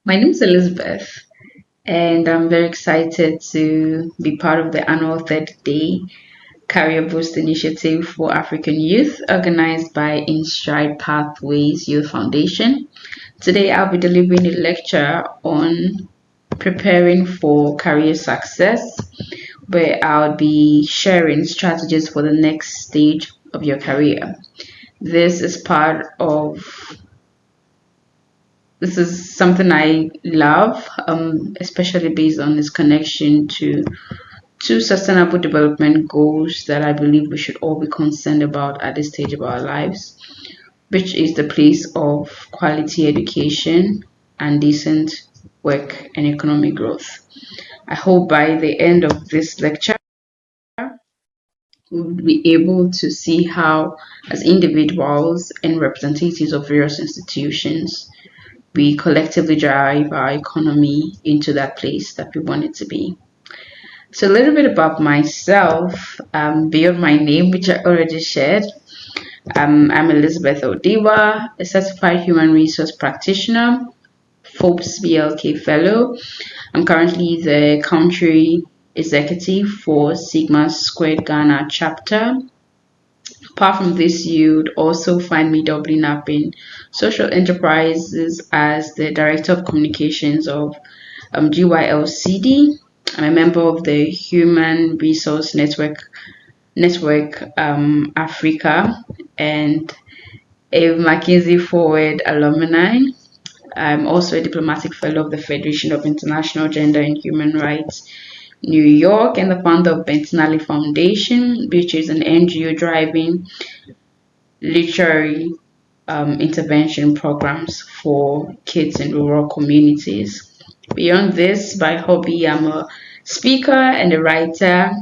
My name is Elizabeth, and I'm very excited to be part of the annual third day Career Boost Initiative for African Youth, organized by InStride Pathways Youth Foundation. Today, I'll be delivering a lecture on preparing for career success, where I'll be sharing strategies for the next stage of your career. This is part of This is something I love, especially based on its connection to sustainable development goals that I believe we should all be concerned about at this stage of our lives, which is the place of quality education and decent work and economic growth. I hope by the end of this lecture, we'll be able to see how, as individuals and representatives of various institutions, we collectively drive our economy into that place that we want it to be. So, a little bit about myself, beyond my name, which I already shared. I'm Elizabeth Ewudiwa, a certified human resource practitioner, Forbes BLK Fellow. I'm currently the country executive for Sigma Squared Ghana chapter. Apart from this, you'd also find me doubling up in social enterprises as the Director of Communications of GYLCD. I'm a member of the Human Resource Network Africa and a McKinsey Forward alumni. I'm also a diplomatic fellow of the Federation of International Gender and Human Rights New York and the founder of Bentinelli Foundation, which is an NGO driving literary intervention programs for kids in rural communities. Beyond this, by hobby, I'm a speaker and a writer,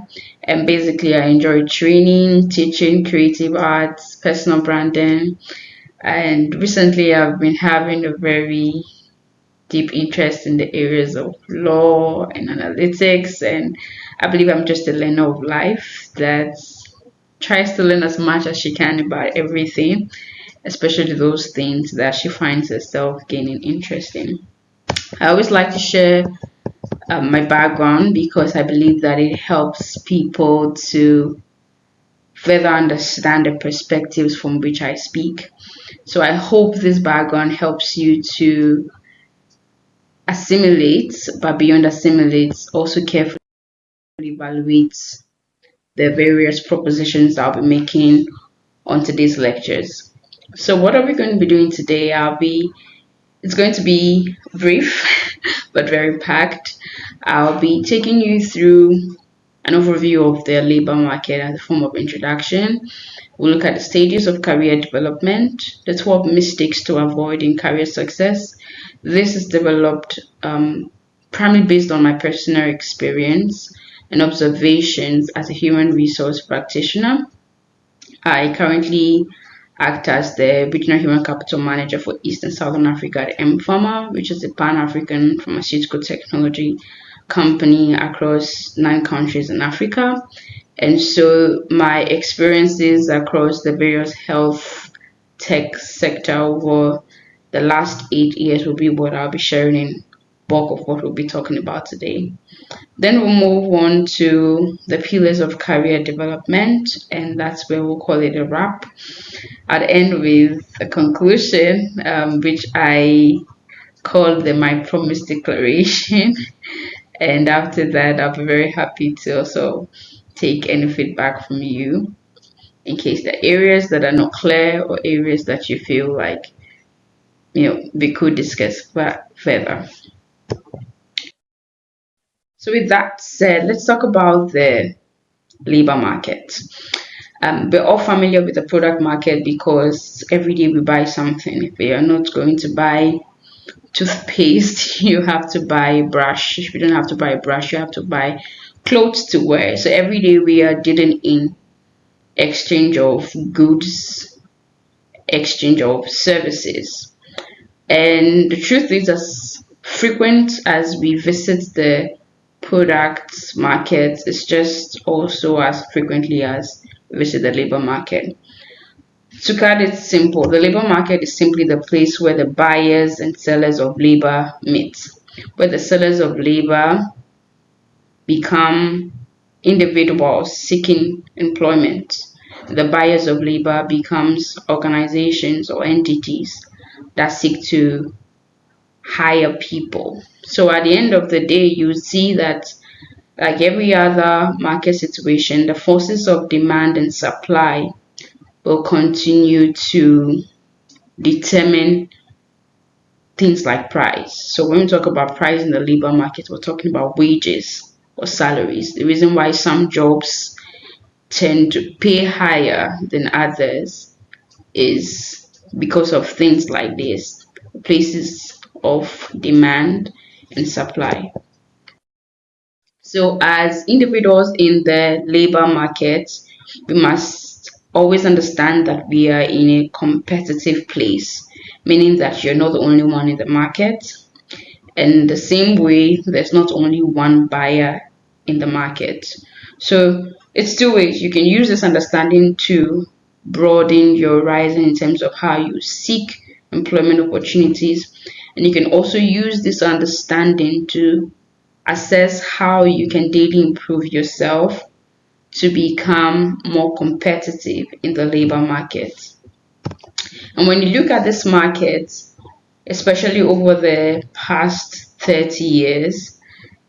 and basically, I enjoy training, teaching creative arts, personal branding, and recently, I've been having a very deep interest in the areas of law and analytics, and I believe I'm just a learner of life that tries to learn as much as she can about everything, especially those things that she finds herself gaining interest in. I always like to share my background because I believe that it helps people to further understand the perspectives from which I speak. So I hope this background helps you to assimilate, but beyond assimilate, also carefully evaluate the various propositions I'll be making on today's lectures. So what are we going to be doing today? It's going to be brief, but very packed. I'll be taking you through an overview of the labor market as a form of introduction. We'll look at the stages of career development, the 12 mistakes to avoid in career success. This is developed primarily based on my personal experience and observations as a human resource practitioner. I currently act as the Regional Human Capital Manager for East and Southern Africa at MPharma, which is a Pan-African pharmaceutical technology company across 9 countries in Africa. And so my experiences across the various health tech sector over the last 8 years will be what I'll be sharing in bulk of what we'll be talking about today. Then we'll move on to the pillars of career development, and that's where we'll call it a wrap. I'd end with a conclusion, which I call the My Promise Declaration. And after that, I'll be very happy to also take any feedback from you in case there are areas that are not clear or areas that you feel like we could discuss further. So with that said, let's talk about the labor market. We're all familiar with the product market because every day we buy something. If we are not going to buy toothpaste, you have to buy a brush. If you don't have to buy a brush, you have to buy clothes to wear. So every day we are dealing in exchange of goods, exchange of services. And the truth is, as frequent as we visit the product market, it's just also as frequently as we visit the labor market. To cut it simple, the labor market is simply the place where the buyers and sellers of labor meet, where the sellers of labor become individuals seeking employment. The buyers of labor becomes organizations or entities that seek to hire people. So at the end of the day, you see that like every other market situation, the forces of demand and supply will continue to determine things like price. So when we talk about price in the labor market, we're talking about wages or salaries. The reason why some jobs tend to pay higher than others is because of things like this, places of demand and supply. So as individuals in the labor market, we must always understand that we are in a competitive place, meaning that you're not the only one in the market. And the same way, there's not only one buyer in the market. So it's two ways. You can use this understanding to broaden your horizon in terms of how you seek employment opportunities. And you can also use this understanding to assess how you can daily improve yourself to become more competitive in the labor market. And when you look at this market, especially over the past 30 years,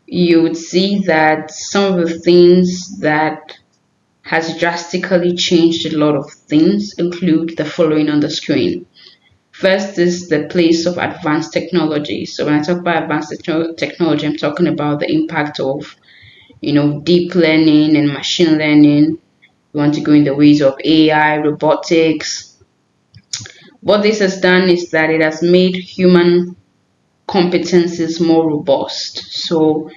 you would see that some of the things that has drastically changed a lot of things include the following on the screen. First is the place of advanced technology. So when I talk about advanced technology, I'm talking about the impact of, deep learning and machine learning. We want to go in the ways of AI, robotics. What this has done is that it has made human competencies more robust. So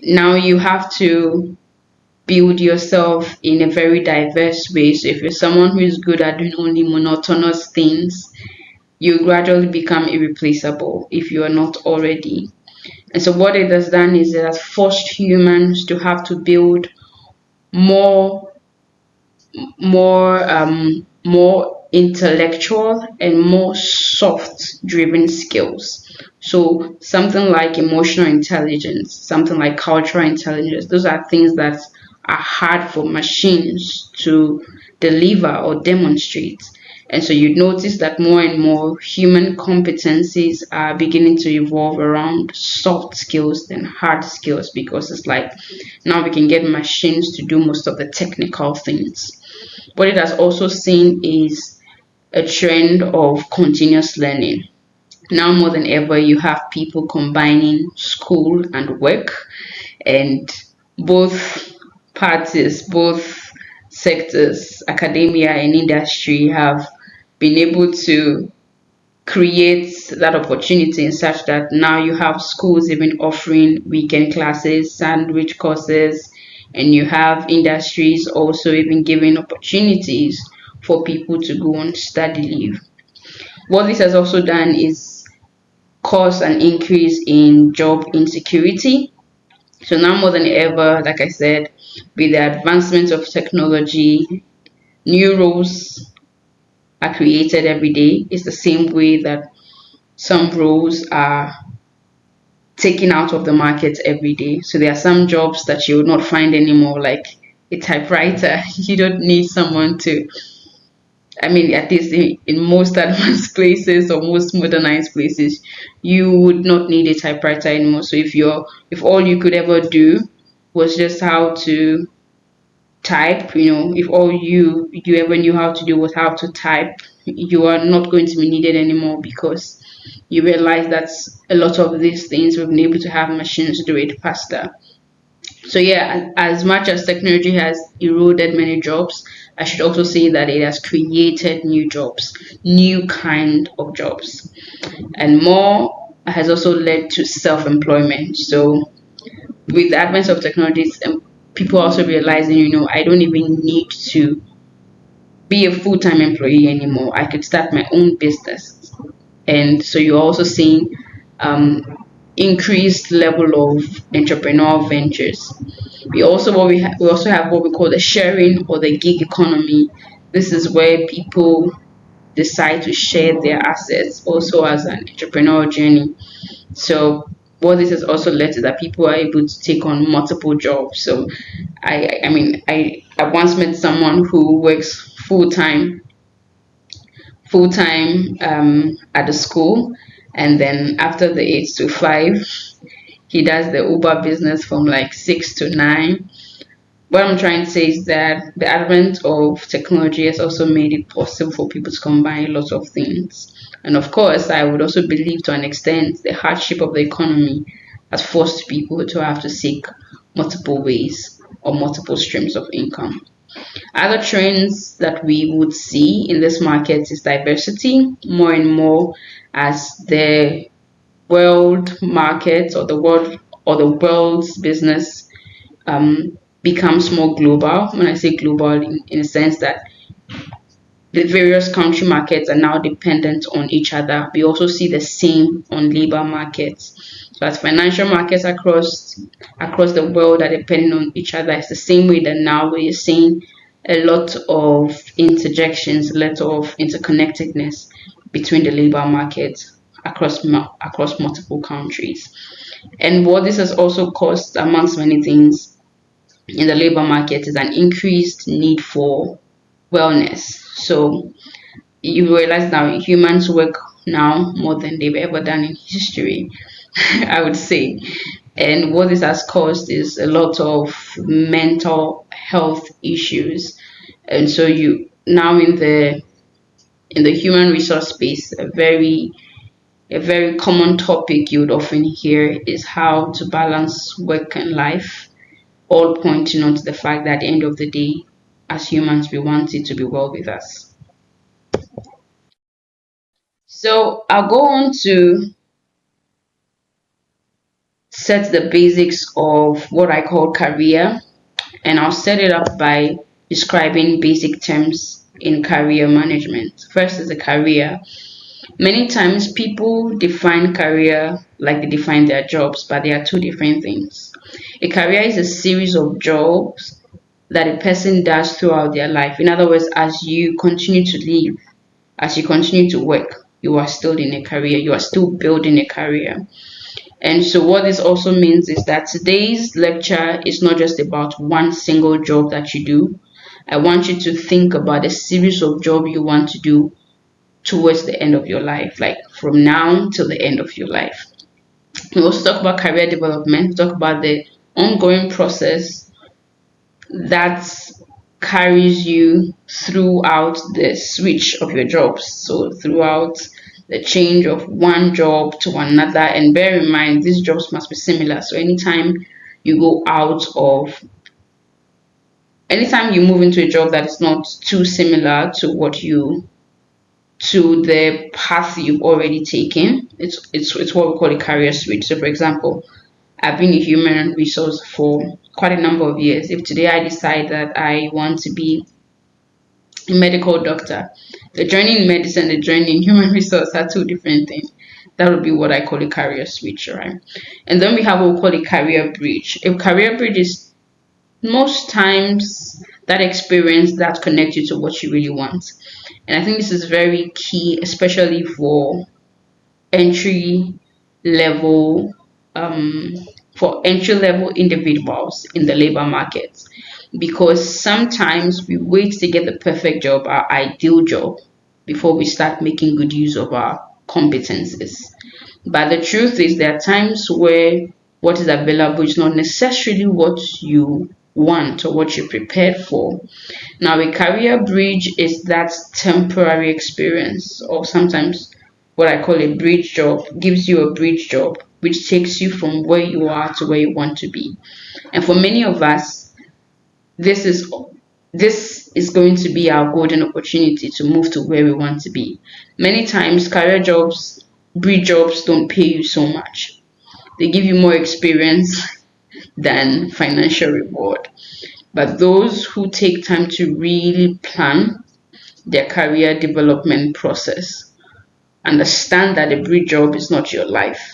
now you have to build yourself in a very diverse way. So if you're someone who is good at doing only monotonous things, you gradually become irreplaceable if you are not already. And so what it has done is it has forced humans to have to build more more intellectual and more soft driven skills. So something like emotional intelligence, something like cultural intelligence, those are things that are hard for machines to deliver or demonstrate. And so you notice that more and more human competencies are beginning to evolve around soft skills than hard skills, because it's like now we can get machines to do most of the technical things. What it has also seen is a trend of continuous learning. Now more than ever, you have people combining school and work, and both parties, both sectors, academia and industry, have been able to create that opportunity in such that now you have schools even offering weekend classes, sandwich courses, and you have industries also even giving opportunities for people to go on study leave. What this has also done is cause an increase in job insecurity. So now more than ever, like I said, with the advancement of technology, new roles are created every day. It's the same way that some roles are taken out of the market every day. So there are some jobs that you will not find anymore, like a typewriter. You don't need someone to, I mean, at least in most advanced places or most modernized places, you would not need a typewriter anymore. So if all you could ever do was just how to type, if all you ever knew how to do was how to type, you are not going to be needed anymore, because you realize that a lot of these things we've been able to have machines do it faster. So yeah, as much as technology has eroded many jobs, I should also say that it has created new jobs, new kind of jobs, and more has also led to self-employment. So with the advent of technologies, people also realizing, I don't even need to be a full-time employee anymore. I could start my own business. And so you're also seeing increased level of entrepreneurial ventures. We also have what we call the sharing or the gig economy. This is where people decide to share their assets also as an entrepreneurial journey. So what this has also led to that people are able to take on multiple jobs. So I once met someone who works full time at the school, and then after the 8 to 5 he does the Uber business from like 6 to 9. What I'm trying to say is that the advent of technology has also made it possible for people to combine lots of things. And of course, I would also believe to an extent the hardship of the economy has forced people to have to seek multiple ways or multiple streams of income. Other trends that we would see in this market is diversity more and more as the world market or the world's business becomes more global. When I say global, in a sense that the various country markets are now dependent on each other. We also see the same on labor markets. So as financial markets across the world are depending on each other, it's the same way that now we're seeing a lot of interjections, a lot of interconnectedness between the labor markets across multiple countries. And what this has also caused, amongst many things, in the labor market is an increased need for wellness. So you realize now humans work now more than they've ever done in history, I would say. And what this has caused is a lot of mental health issues. And so you now in the human resource space, a very common topic you would often hear is how to balance work and life, all pointing on to the fact that at the end of the day, as humans, we want it to be well with us. So I'll go on to set the basics of what I call career, and I'll set it up by describing basic terms in career management. First is a career. Many times people define career like they define their jobs, but they are two different things. A career is a series of jobs that a person does throughout their life. In other words, as you continue to live, as you continue to work, you are still in a career, you are still building a career. And so, what this also means is that today's lecture is not just about one single job that you do. I want you to think about a series of jobs you want to do towards the end of your life, like from now till the end of your life. We also talk about career development, talk about the ongoing process that carries you throughout the switch of your jobs. So throughout the change of one job to another, and bear in mind these jobs must be similar. So you go out of anytime you move into a job that is not too similar to the path you've already taken, it's what we call a career switch. So for example, I've been a human resource for quite a number of years. If today I decide that I want to be a medical doctor, the journey in medicine, the journey in human resource are two different things. That would be what I call a career switch, right? And then we have what we call a career bridge. A career bridge is most times that experience that connects you to what you really want. And I think this is very key, especially for entry level um, entry level individuals in the labor market, because sometimes we wait to get the perfect job, our ideal job, before we start making good use of our competences. But the truth is there are times where what is available is not necessarily what you want or what you're prepared for. Now, a career bridge is that temporary experience, or sometimes what I call a bridge job, gives you a bridge job which takes you from where you are to where you want to be. And for many of us, this is this is going to be our golden opportunity to move to where we want to be. Many times career jobs, bridge jobs don't pay you so much. They give you more experience than financial reward. But those who take time to really plan their career development process understand that a bridge job is not your life.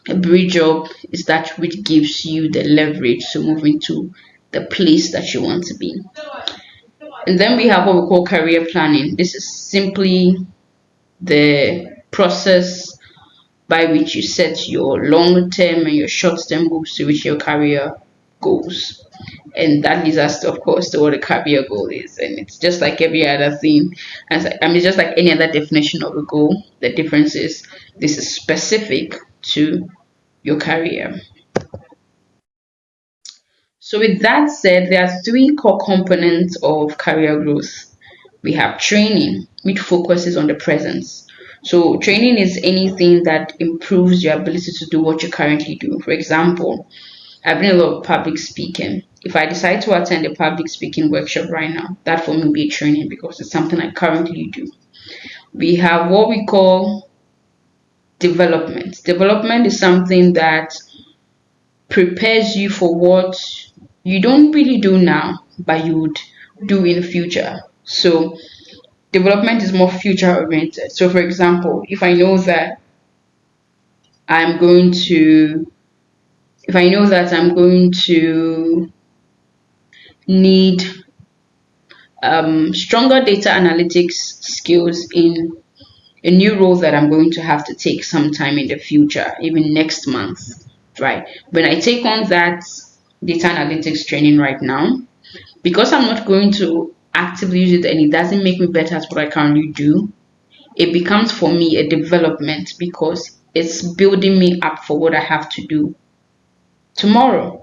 A bridge job is that which gives you the leverage to move into the place that you want to be. And then we have what we call career planning. This is simply the process by which you set your long-term and your short-term goals to reach your career goals. And that leads us, of course, to what a career goal is. And it's just like every other thing. Just like any other definition of a goal. The difference is this is specific to your career. So with that said, there are three core components of career growth. We have training, which focuses on the presence. So training is anything that improves your ability to do what you currently do. For example, I've been a lot of public speaking. If I decide to attend a public speaking workshop right now, that for me will be training because it's something I currently do. We have what we call development. Development is something that prepares you for what you don't really do now, but you would do in the future. So development is more future oriented. So for example, if I know that I'm going to need stronger data analytics skills in a new role that I'm going to have to take sometime in the future, even next month, right? When I take on that data analytics training right now, because I'm not going to actively use it and it doesn't make me better at what I currently do, it becomes for me a development because it's building me up for what I have to do tomorrow.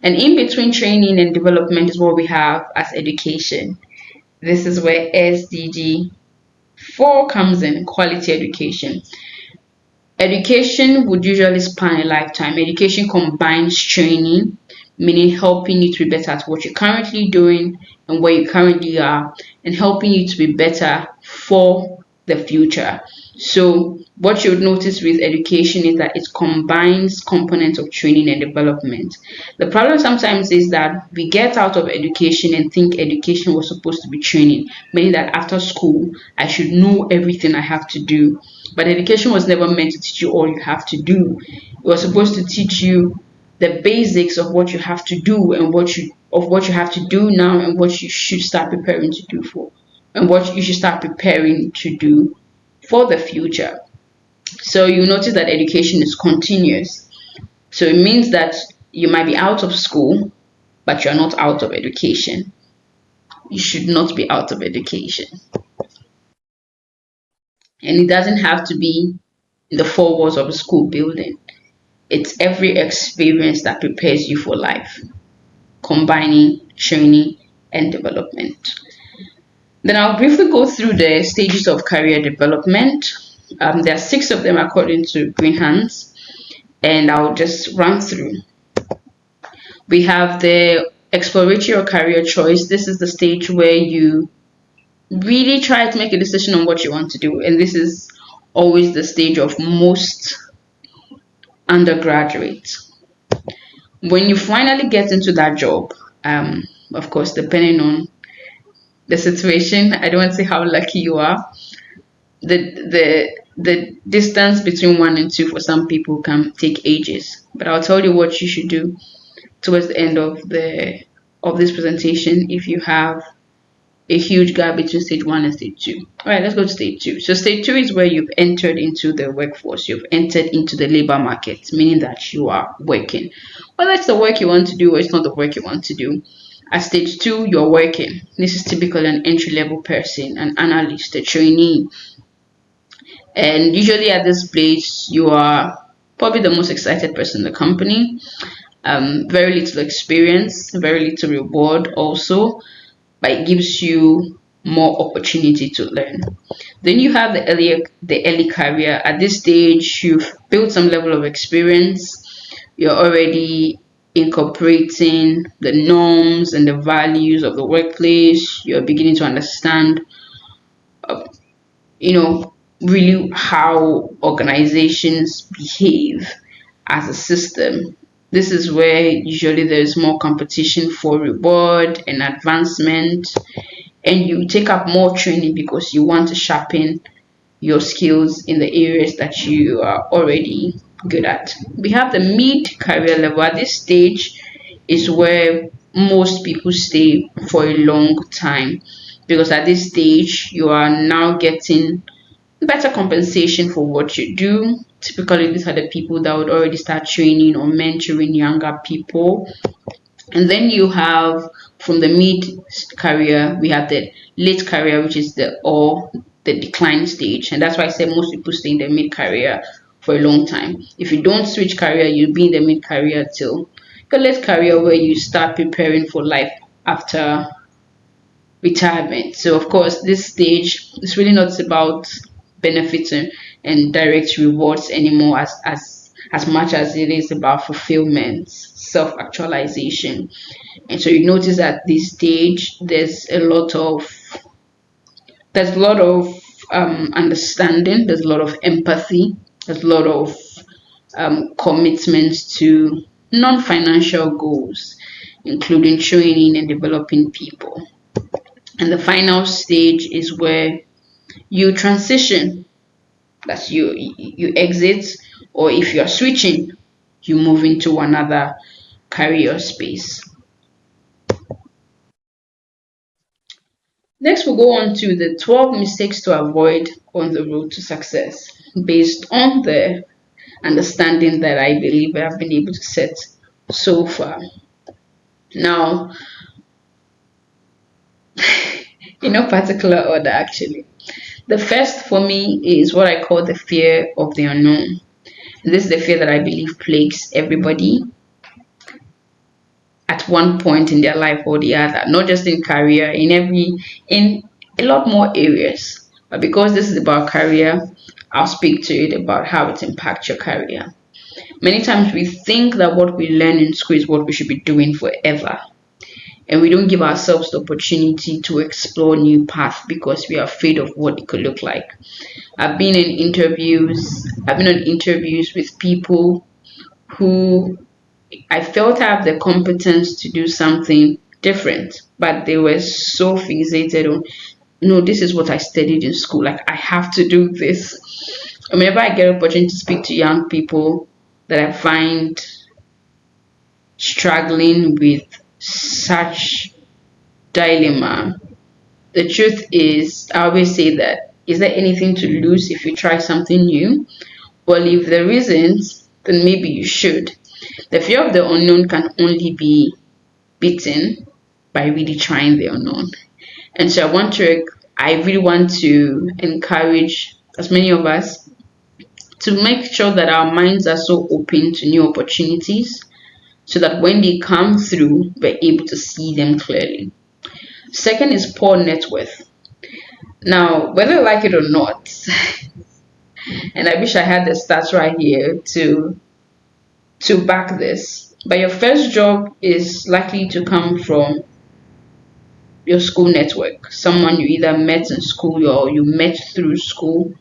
And in between training and development is what we have as education. This is where SDG 4 comes in, quality education. Education would usually span a lifetime. Education combines training, meaning helping you to be better at what you're currently doing and where you currently are, and helping you to be better for the future. So what you would notice with education is that it combines components of training and development. The problem sometimes is that we get out of education and think education was supposed to be training, meaning that after school I should know everything I have to do. But education was never meant to teach you all you have to do. It was supposed to teach you the basics of what you have to do and what you have to do now and what you should start preparing to do for and what you should start preparing to do for the future. So you notice that education is continuous. So it means that you might be out of school, but you're not out of education. You should not be out of education. And it doesn't have to be in the four walls of a school building. It's every experience that prepares you for life, combining training and development. Then I'll briefly go through the stages of career development. There are 6 of them according to Greenhands, and I'll just run through. We have the exploratory or career choice. This is the stage where you really try to make a decision on what you want to do, and this is always the stage of most undergraduates. When you finally get into that job, of course, depending on the situation, I don't want to say how lucky you are. The distance between 1 and 2 for some people can take ages. But I'll tell you what you should do towards the end of this presentation if you have a huge gap between stage 1 and stage 2. All right, let's go to stage 2. So stage 2 is where you've entered into the workforce. You've entered into the labor market, meaning that you are working. Whether it's the work you want to do or it's not the work you want to do. At stage 2, you're working. This is typically an entry-level person, an analyst, a trainee. And usually at this place, you are probably the most excited person in the company. Very little experience, very little reward also, but it gives you more opportunity to learn. Then you have the early career. At this stage, you've built some level of experience. You're already incorporating the norms and the values of the workplace. You're beginning to understand, really how organizations behave as a system. This is where usually there's more competition for reward and advancement, and you take up more training because you want to sharpen your skills in the areas that you are already good at. We have the mid-career level. At this stage is where most people stay for a long time, because at this stage you are now getting better compensation for what you do. Typically, these are the people that would already start training or mentoring younger people. And then you have, from the mid career, we have the late career, which is the decline stage. And that's why I say most people stay in the mid career for a long time. If you don't switch career, you'll be in the mid career till your late career, where you start preparing for life after retirement. So of course, this stage is really not about benefits and direct rewards anymore, as much as it is about fulfillment, self-actualization. And so you notice at this stage there's a lot of understanding, there's a lot of empathy, there's a lot of commitment to non-financial goals, including training and developing people. And the final stage is where you transition, that you exit, or if you are switching, you move into another career space. Next, we'll go on to the 12 mistakes to avoid on the road to success, based on the understanding that I believe I've been able to set so far. Now, in no particular order, actually. The first for me is what I call the fear of the unknown. This is the fear that I believe plagues everybody at one point in their life or the other, not just in career, in a lot more areas. But because this is about career, I'll speak to it about how it impacts your career. Many times we think that what we learn in school is what we should be doing forever. And we don't give ourselves the opportunity to explore new paths because we are afraid of what it could look like. I've been on interviews with people who I felt I have the competence to do something different, but they were so fixated on, no, this is what I studied in school. Like, I have to do this. Whenever I get an opportunity to speak to young people that I find struggling with such dilemma, the truth is, I always say that, is there anything to lose if you try something new? Well, if there isn't, then maybe you should. The fear of the unknown can only be beaten by really trying the unknown. And so I really want to encourage as many of us to make sure that our minds are so open to new opportunities, so that when they come through, we're able to see them clearly. Second is poor net worth. Now, whether you like it or not, and I wish I had the stats right here to back this, but your first job is likely to come from your school network, someone you either met in school or you met through school.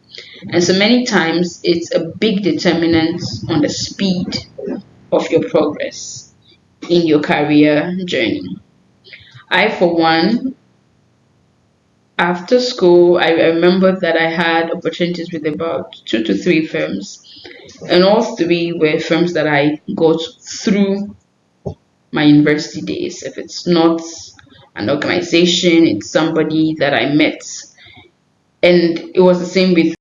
And so many times it's a big determinant on the speed of your progress in your career journey. I, for one, after school, I remember that I had opportunities with about 2 to 3 firms, and all three were firms that I got through my university days. If it's not an organization, it's somebody that I met. And it was the same with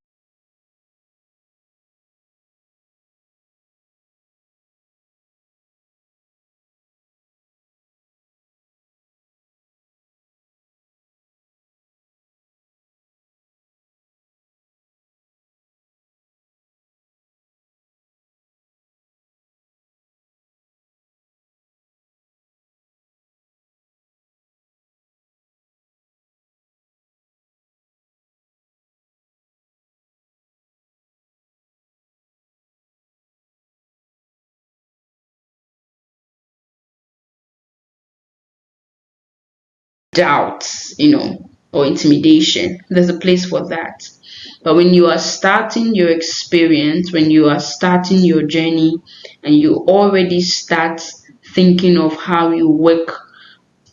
doubts, or intimidation. There's a place for that. But when you are starting your experience, when you are starting your journey, and you already start thinking of how you work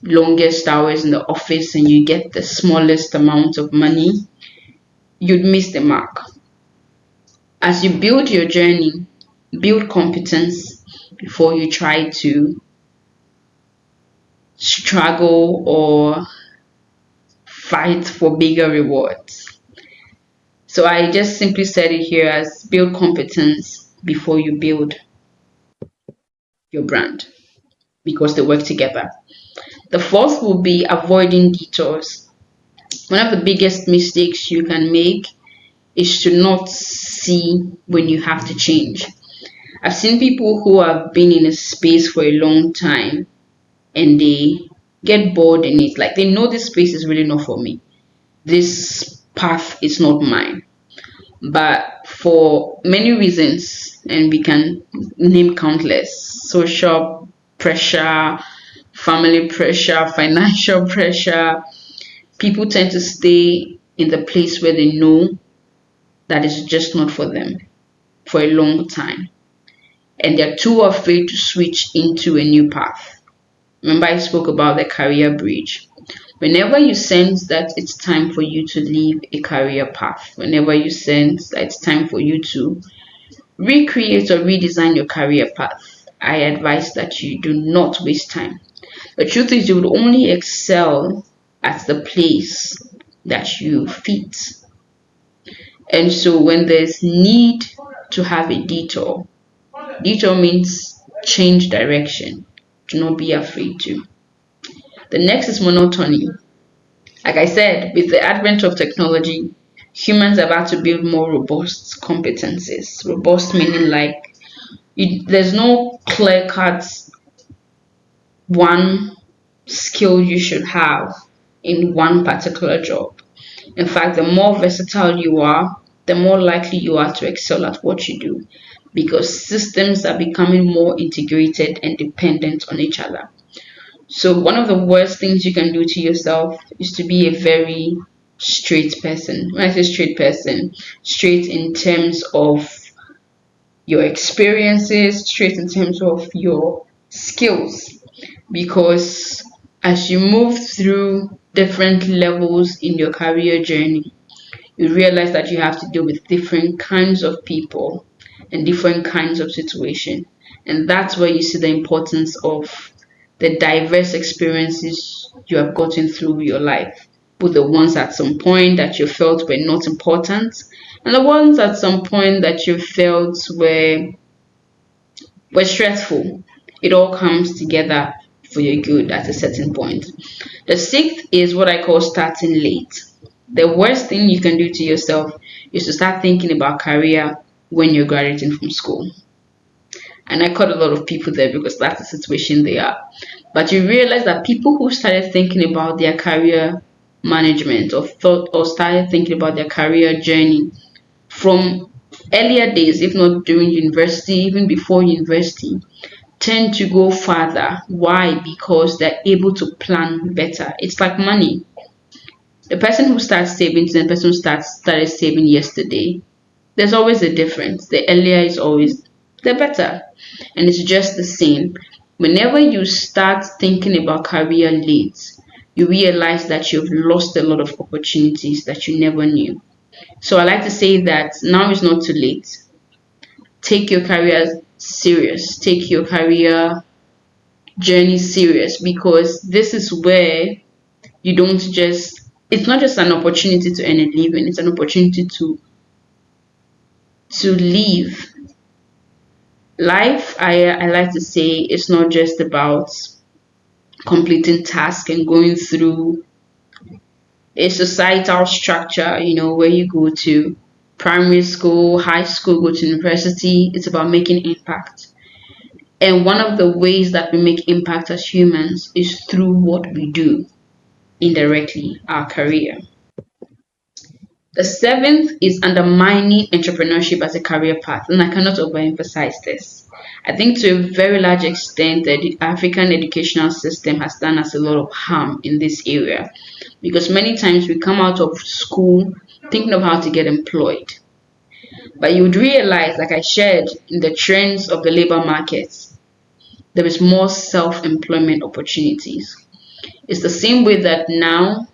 longest hours in the office and you get the smallest amount of money, you'd miss the mark. As you build your journey, build competence before you try to struggle or fight for bigger rewards. So I just simply said it here as build competence before you build your brand, because they work together. The fourth will be avoiding detours. One of the biggest mistakes you can make is to not see when you have to change. I've seen people who have been in a space for a long time and they get bored in it. Like, they know this space is really not for me. This path is not mine. But for many reasons, and we can name countless: social pressure, family pressure, financial pressure, people tend to stay in the place where they know that is just not for them for a long time. And they're too afraid to switch into a new path. Remember, I spoke about the career bridge. Whenever you sense that it's time for you to leave a career path, whenever you sense that it's time for you to recreate or redesign your career path, I advise that you do not waste time. The truth is, you would only excel at the place that you fit. And so when there's need to have a detour, detour means change direction. Do not be afraid to. The next is monotony. Like I said, with the advent of technology, humans are about to build more robust competencies. Robust meaning like there's no clear-cut one skill you should have in one particular job. In fact, the more versatile you are, the more likely you are to excel at what you do, because systems are becoming more integrated and dependent on each other. So one of the worst things you can do to yourself is to be a very straight person. When I say straight person, straight in terms of your experiences, straight in terms of your skills. Because as you move through different levels in your career journey, you realize that you have to deal with different kinds of people and different kinds of situations. And that's where you see the importance of the diverse experiences you have gotten through your life, both the ones at some point that you felt were not important and the ones at some point that you felt were stressful. It all comes together for your good at a certain point. The sixth is what I call starting late. The worst thing you can do to yourself is to start thinking about career when you're graduating from school. And I caught a lot of people there because that's the situation they are. But you realize that people who started thinking about their career management or started thinking about their career journey from earlier days, if not during university, even before university, tend to go farther. Why? Because they're able to plan better. It's like money. The person who starts saving to the person who started saving yesterday, there's always a difference. The earlier is always the better. And it's just the same. Whenever you start thinking about career late, you realize that you've lost a lot of opportunities that you never knew. So I like to say that now is not too late. Take your career serious. Take your career journey serious, because this is where you don't just, it's not just an opportunity to earn a living, it's an opportunity to live. Life, I like to say, it's not just about completing tasks and going through a societal structure, where you go to primary school, high school, go to university. It's about making impact. And one of the ways that we make impact as humans is through what we do indirectly, our career. The seventh is undermining entrepreneurship as a career path, and I cannot overemphasize this. I think to a very large extent the African educational system has done us a lot of harm in this area, because many times we come out of school thinking of how to get employed. But you would realize, like I shared in the trends of the labor markets, there is more self-employment opportunities. It's the same way that now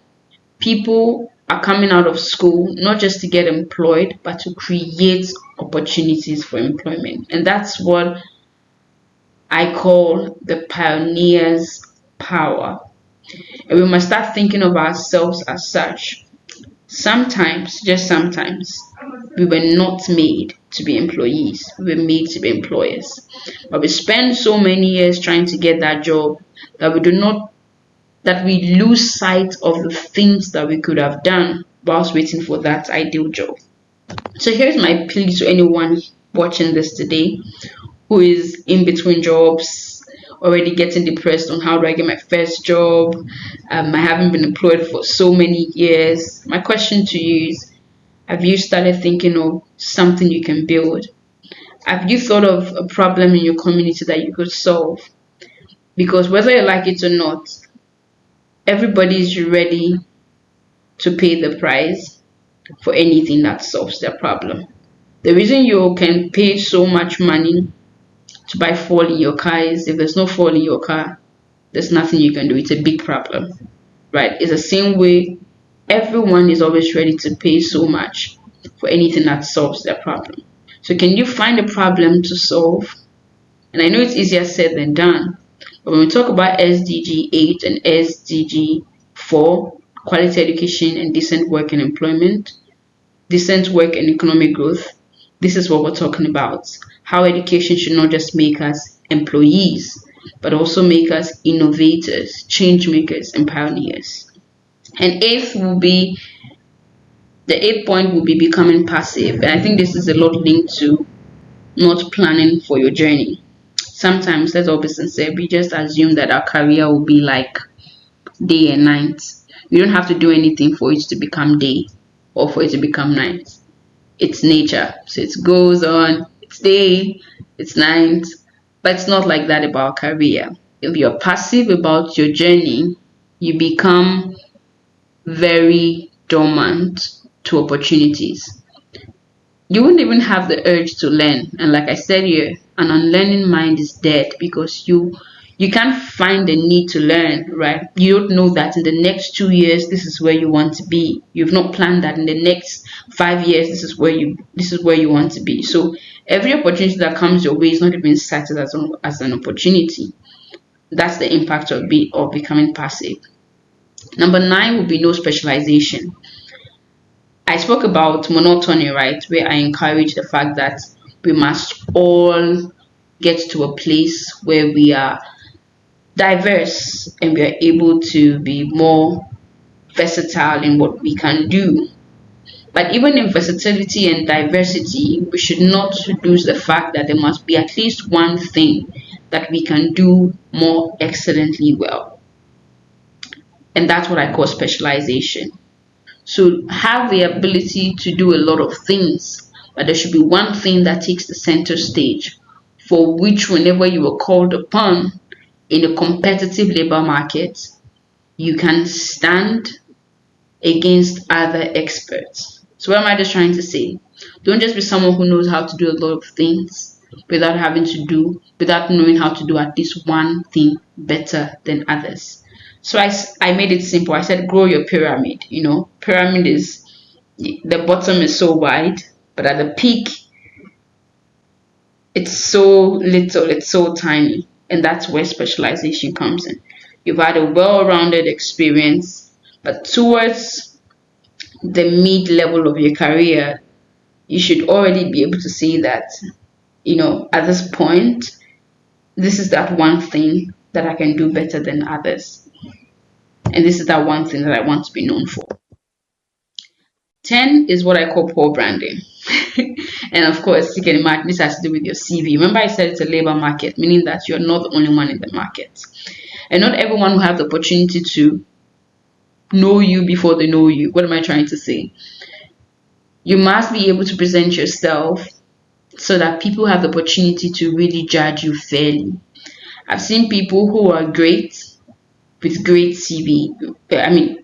people are coming out of school not just to get employed, but to create opportunities for employment. And that's what I call the pioneer's power. And we must start thinking of ourselves as such. Sometimes, just sometimes, we were not made to be employees. We were made to be employers. But we spend so many years trying to get that job that we lose sight of the things that we could have done whilst waiting for that ideal job. So here's my plea to anyone watching this today who is in between jobs, already getting depressed on how do I get my first job. I haven't been employed for so many years. My question to you is, have you started thinking of something you can build? Have you thought of a problem in your community that you could solve? Because whether you like it or not, everybody is ready to pay the price for anything that solves their problem. The reason you can pay so much money to buy fuel in your car is if there's no fuel in your car, there's nothing you can do. It's a big problem, right? It's the same way everyone is always ready to pay so much for anything that solves their problem. So can you find a problem to solve? And I know it's easier said than done, but when we talk about SDG 8 and SDG 4, quality education and decent work and employment, decent work and economic growth, this is what we're talking about. How education should not just make us employees, but also make us innovators, change makers, and pioneers. And the eighth point will be becoming passive. And I think this is a lot linked to not planning for your journey. Sometimes, let's all be sincere, we just assume that our career will be like day and night. You don't have to do anything for it to become day or for it to become night. It's nature. So it goes on, it's day, it's night, but it's not like that about career. If you're passive about your journey, you become very dormant to opportunities. You wouldn't even have the urge to learn. And like I said here, an unlearning mind is dead because you can't find the need to learn, right? You don't know that in the next 2 years this is where you want to be. You've not planned that in the next 5 years this is where you want to be. So every opportunity that comes your way is not even cited as an opportunity. That's the impact of becoming passive. Number 9 would be no specialization. I spoke about monotony, right? Where I encourage the fact that we must all get to a place where we are diverse and we are able to be more versatile in what we can do. But even in versatility and diversity, we should not lose the fact that there must be at least one thing that we can do more excellently well. And that's what I call specialization. So have the ability to do a lot of things, but there should be one thing that takes the center stage, for which whenever you are called upon in a competitive labor market, you can stand against other experts. So what am I just trying to say? Don't just be someone who knows how to do a lot of things without knowing how to do at least one thing better than others. So I made it simple. I said, grow your pyramid. Pyramid is, the bottom is so wide, but at the peak, it's so little, it's so tiny. And that's where specialization comes in. You've had a well-rounded experience, but towards the mid-level of your career, you should already be able to see that, at this point, this is that one thing that I can do better than others. And this is that one thing that I want to be known for. 10 is what I call poor branding. And of course, you can imagine this has to do with your CV. Remember I said it's a labor market, meaning that you're not the only one in the market. And not everyone will have the opportunity to know you before they know you. What am I trying to say? You must be able to present yourself so that people have the opportunity to really judge you fairly. I've seen people who are great with great CV.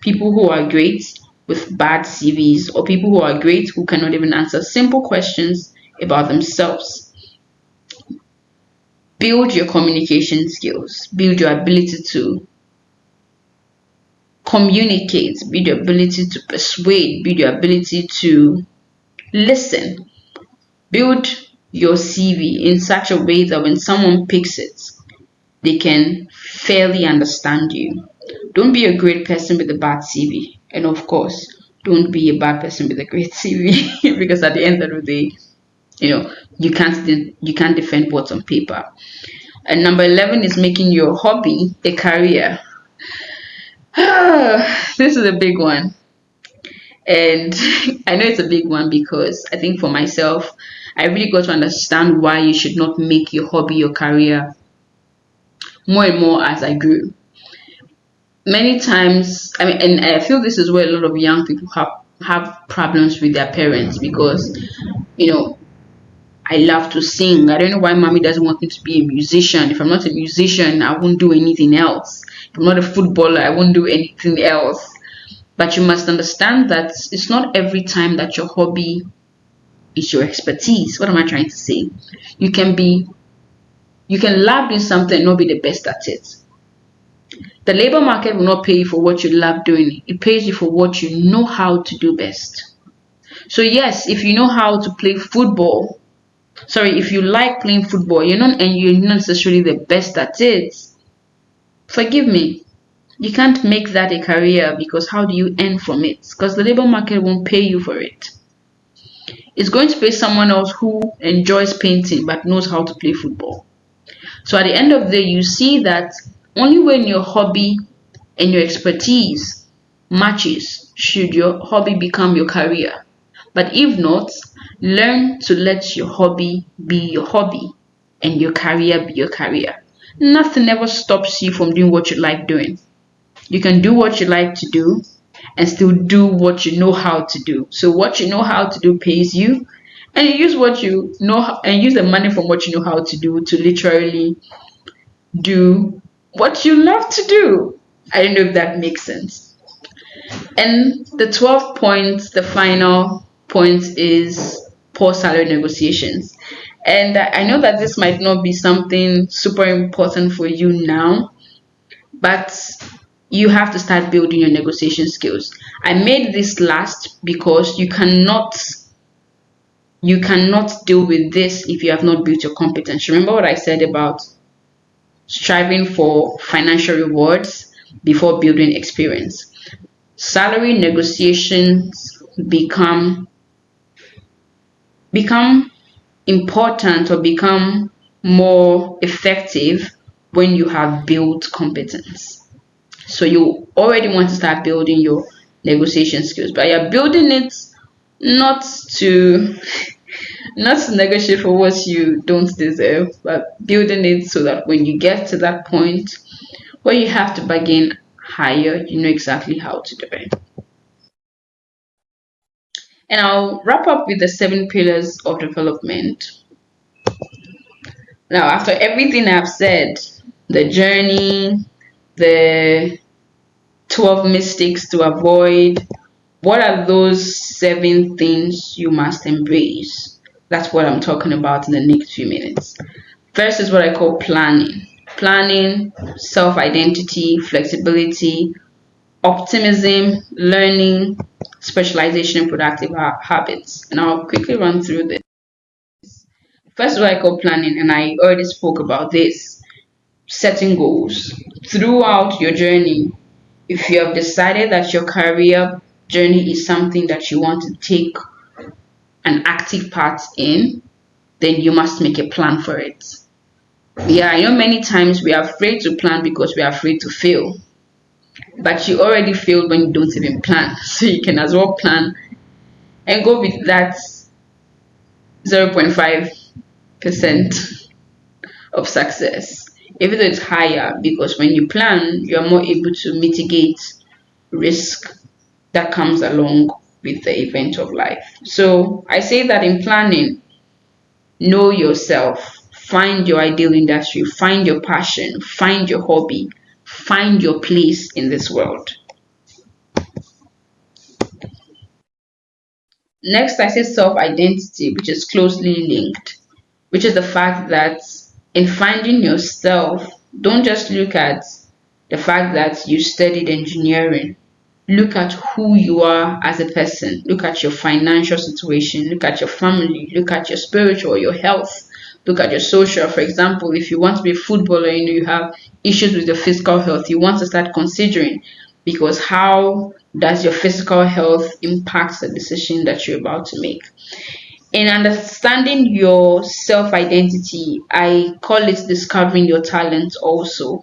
People who are great with bad CVs, or people who are great who cannot even answer simple questions about themselves. Build your communication skills. Build your ability to communicate. Build your ability to persuade. Build your ability to listen. Build your CV in such a way that when someone picks it, they can fairly understand you. Don't be a great person with a bad CV. And of course, don't be a bad person with a great CV because at the end of the day, you know, you can't defend what's on paper. And number 11 is making your hobby a career. This is a big one. And I know it's a big one because I think for myself, I really got to understand why you should not make your hobby your career more and more as I grew. Many times, I mean, and I feel this is where a lot of young people have problems with their parents because, you know, I love to sing. I don't know why mommy doesn't want me to be a musician. If I'm not a musician, I won't do anything else. If I'm not a footballer, I won't do anything else. But you must understand that it's not every time that your hobby is your expertise. What am I trying to say? You can love doing something and not be the best at it. The labor market will not pay you for what you love doing. It pays you for what you know how to do best. So yes, if you know how to play football, if you like playing football, you're not necessarily the best at it, forgive me. You can't make that a career because how do you earn from it? Because the labor market won't pay you for it. It's going to pay someone else who enjoys painting but knows how to play football. So at the end of the day, you see that only when your hobby and your expertise matches should your hobby become your career. But if not, learn to let your hobby be your hobby and your career be your career. Nothing ever stops you from doing what you like doing. You can do what you like to do and still do what you know how to do. So what you know how to do pays you, and you use what you know and use the money from what you know how to do to literally do what you love to do. I don't know if that makes sense. And the 12th point, the final point, is poor salary negotiations. And I know that this might not be something super important for you now, but you have to start building your negotiation skills. I made this last because you cannot deal with this if you have not built your competence. Remember what I said about striving for financial rewards before building experience. Salary negotiations become important or become more effective when you have built competence. So you already want to start building your negotiation skills, but you're building it not to negotiate for what you don't deserve, but building it so that when you get to that point where you have to bargain higher, you know exactly how to do it. And I'll wrap up with the 7 pillars of development. Now, after everything I've said, the journey, the 12 mistakes to avoid, what are those 7 things you must embrace? That's what I'm talking about in the next few minutes. First is what I call planning. Planning, self-identity, flexibility, optimism, learning, specialization, and productive habits. And I'll quickly run through this. First is what I call planning, and I already spoke about this. Setting goals. Throughout your journey, if you have decided that your career journey is something that you want to take an active part in, then you must make a plan for it. Yeah, I know many times we are afraid to plan because we are afraid to fail. But you already failed when you don't even plan. So you can as well plan and go with that 0.5% of success. Even though it's higher, because when you plan, you are more able to mitigate risk that comes along with the event of life. So I say that in planning, know yourself, find your ideal industry, find your passion, find your hobby, find your place in this world. Next, I say self-identity, which is closely linked, which is the fact that in finding yourself, don't just look at the fact that you studied engineering. Look at who you are as a person. Look at your financial situation. Look at your family. Look at your spiritual, your health. look at your social. For example, if you want to be a footballer, you have issues with your physical health, you want to start considering, because how does your physical health impact the decision that you're about to make? In understanding your self-identity, I call it discovering your talents also,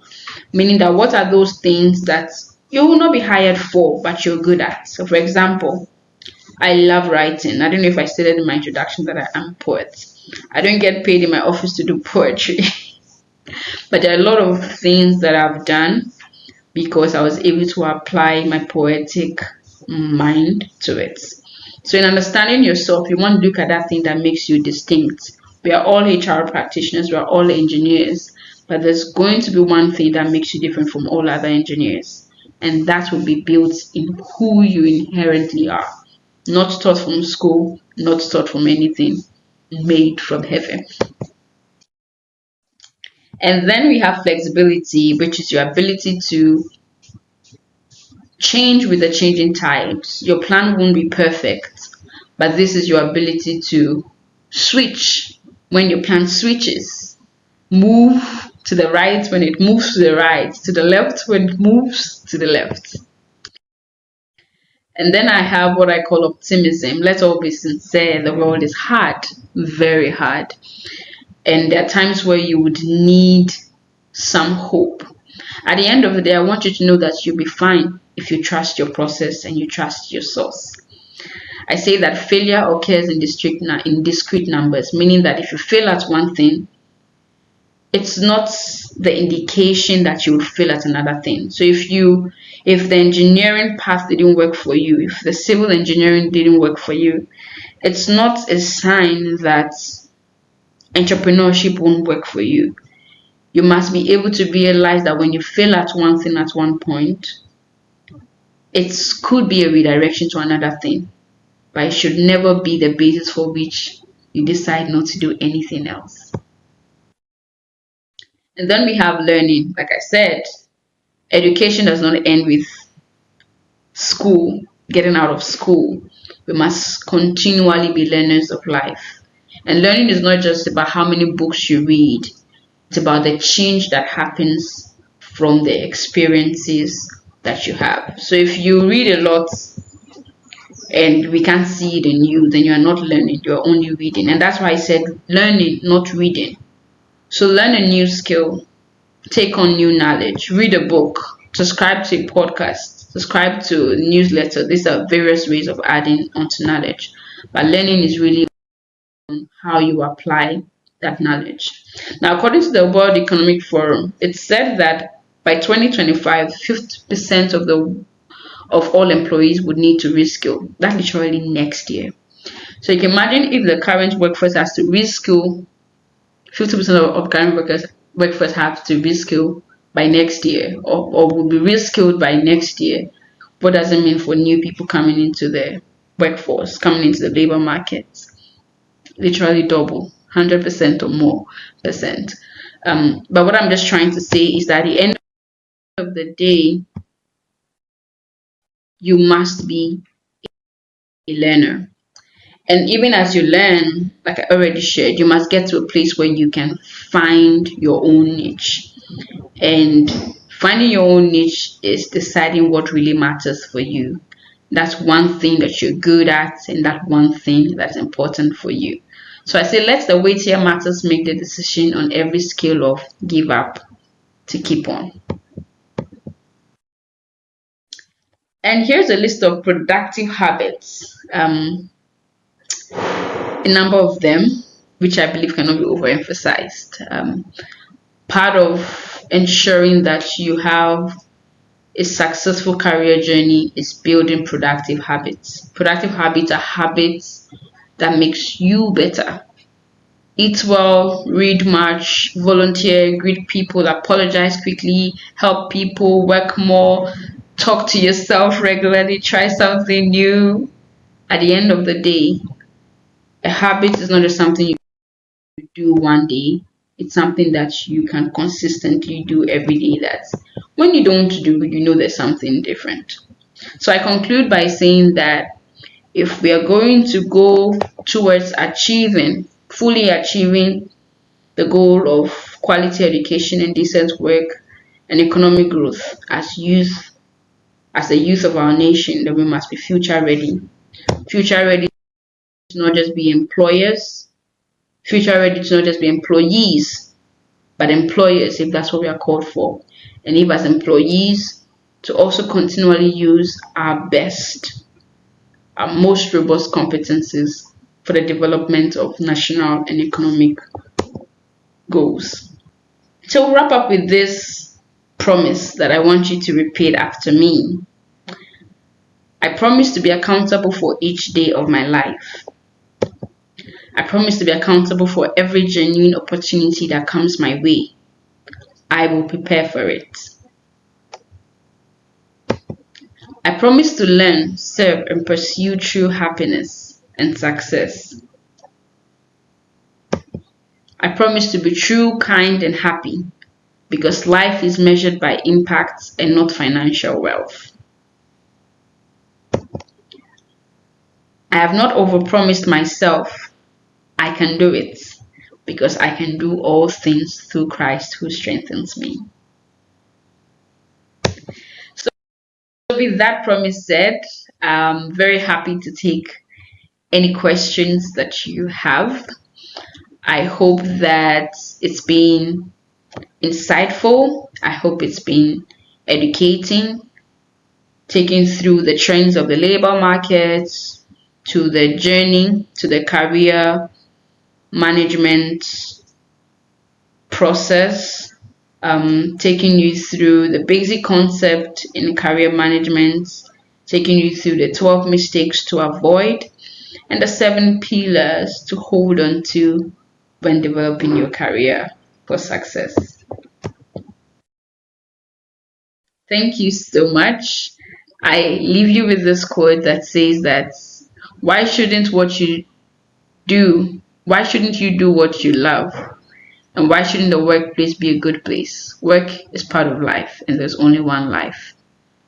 meaning that what are those things that you will not be hired for but you're good at. So for example, I love writing. I don't know if I stated in my introduction that I am a poet. I don't get paid in my office to do poetry, but there are a lot of things that I've done because I was able to apply my poetic mind to it. So, in understanding yourself, you want to look at that thing that makes you distinct. We are all HR practitioners, we are all engineers, but there's going to be one thing that makes you different from all other engineers, and that will be built in who you inherently are. Not taught from school, not taught from anything, made from heaven. And then we have flexibility, which is your ability to change with the changing times. Your plan won't be perfect, but this is your ability to switch when your plan switches. Move to the right when it moves to the right, to the left when it moves to the left. And then I have what I call optimism. Let's all be sincere. The world is hard, very hard. And there are times where you would need some hope. At the end of the day, I want you to know that you'll be fine if you trust your process and you trust your source. I say that failure occurs in discrete numbers, meaning that if you fail at one thing, it's not the indication that you will fail at another thing. So if the engineering path didn't work for you, if the civil engineering didn't work for you, it's not a sign that entrepreneurship won't work for you. You must be able to realize that when you fail at one thing at one point, it could be a redirection to another thing, but it should never be the basis for which you decide not to do anything else. And then we have learning. Like I said, education does not end with school, getting out of school. We must continually be learners of life. And learning is not just about how many books you read, it's about the change that happens from the experiences that you have. So if you read a lot and we can't see it in you, then you are not learning, you're only reading. And that's why I said learning, not reading. So learn a new skill, take on new knowledge, read a book, subscribe to a podcast, subscribe to a newsletter. These are various ways of adding onto knowledge. But learning is really on how you apply that knowledge. Now, according to the World Economic Forum, it said that by 2025, 50% of all employees would need to reskill. That's literally next year. So you can imagine if the current workforce has to reskill, 50% of current workforce have to reskill by next year, or will be reskilled by next year. What does it mean for new people coming into the workforce, coming into the labor market? Literally double, 100% or more percent. But what I'm just trying to say is that at the end of the day, you must be a learner. And even as you learn, like I already shared, you must get to a place where you can find your own niche. And finding your own niche is deciding what really matters for you. That's one thing that you're good at, and that one thing that's important for you. So I say, let the weightier matters make the decision on every scale of give up to keep on. And here's a list of productive habits. A number of them, which I believe cannot be overemphasized. Part of ensuring that you have a successful career journey is building productive habits. Productive habits are habits that makes you better. Eat well, read much, volunteer, greet people, apologize quickly, help people, work more, talk to yourself regularly, try something new. At the end of the day, a habit is not just something you do one day. It's something that you can consistently do every day. That when you don't do, you know there's something different. So I conclude by saying that if we are going to go towards fully achieving the goal of quality education and decent work and economic growth as the youth of our nation, then we must be future ready. Future ready to not just be employers, future ready to not just be employees, but employers if that's what we are called for. And if as employees, to also continually use our best, our most robust competencies for the development of national and economic goals. So we'll wrap up with this promise that I want you to repeat after me. I promise to be accountable for each day of my life. I promise to be accountable for every genuine opportunity that comes my way. I will prepare for it. I promise to learn, serve, and pursue true happiness and success. I promise to be true, kind, and happy because life is measured by impact and not financial wealth. I have not overpromised myself. I can do it because I can do all things through Christ who strengthens me. So with that promise said, I'm very happy to take any questions that you have. I hope that it's been insightful. I hope it's been educating, taking through the trends of the labor market, to the journey, to the career management process, taking you through the basic concept in career management, taking you through the 12 mistakes to avoid, and the 7 pillars to hold on to when developing your career for success. Thank you so much. I leave you with this quote that says that why shouldn't you do what you love? And why shouldn't the workplace be a good place? Work is part of life and there's only one life.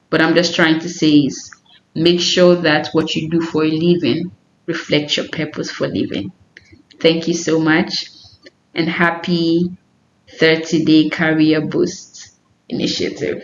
What I'm just trying to say is make sure that what you do for a living reflects your purpose for living. Thank you so much and happy 30-day career boost initiative.